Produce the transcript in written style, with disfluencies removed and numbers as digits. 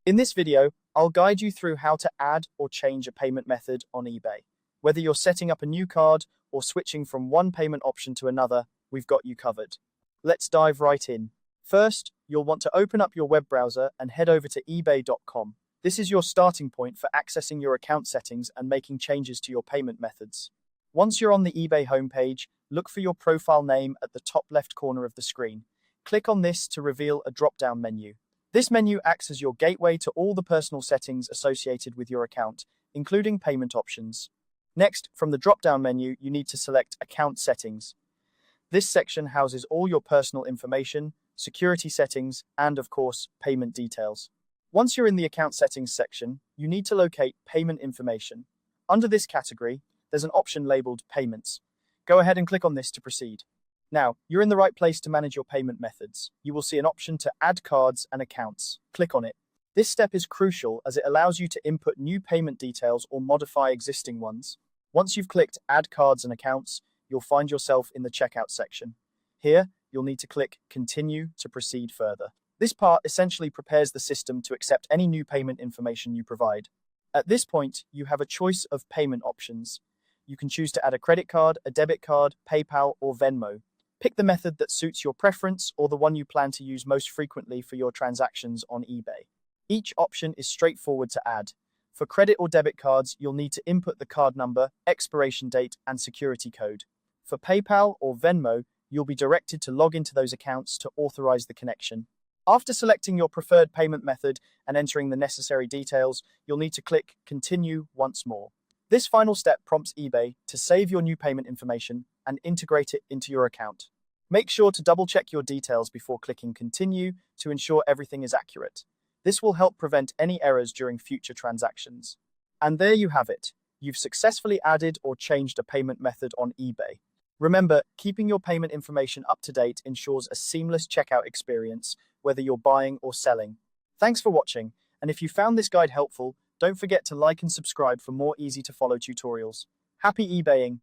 In this video, I'll guide you through how to add or change a payment method on eBay. Whether you're setting up a new card or switching from one payment option to another, we've got you covered. Let's dive right in. First, you'll want to open up your web browser and head over to ebay.com. This is your starting point for accessing your account settings and making changes to your payment methods. Once you're on the eBay homepage, look for your profile name at the top left corner of the screen. Click on this to reveal a drop-down menu. This menu acts as your gateway to all the personal settings associated with your account, including payment options. Next, from the drop-down menu, you need to select Account Settings. This section houses all your personal information, security settings, and, of course, payment details. Once you're in the Account Settings section, you need to locate Payment Information. Under this category, there's an option labeled Payments. Go ahead and click on this to proceed. Now, you're in the right place to manage your payment methods. You will see an option to add cards and accounts. Click on it. This step is crucial as it allows you to input new payment details or modify existing ones. Once you've clicked Add Cards and Accounts, you'll find yourself in the Checkout section. Here, you'll need to click Continue to proceed further. This part essentially prepares the system to accept any new payment information you provide. At this point, you have a choice of payment options. You can choose to add a credit card, a debit card, PayPal, or Venmo. Pick the method that suits your preference or the one you plan to use most frequently for your transactions on eBay. Each option is straightforward to add. For credit or debit cards, you'll need to input the card number, expiration date, and security code. For PayPal or Venmo, you'll be directed to log into those accounts to authorize the connection. After selecting your preferred payment method and entering the necessary details, you'll need to click Continue once more. This final step prompts eBay to save your new payment information and integrate it into your account. Make sure to double-check your details before clicking Continue to ensure everything is accurate. This will help prevent any errors during future transactions. And there you have it. You've successfully added or changed a payment method on eBay. Remember, keeping your payment information up to date ensures a seamless checkout experience, whether you're buying or selling. Thanks for watching, and if you found this guide helpful, don't forget to like and subscribe for more easy-to-follow tutorials. Happy eBaying!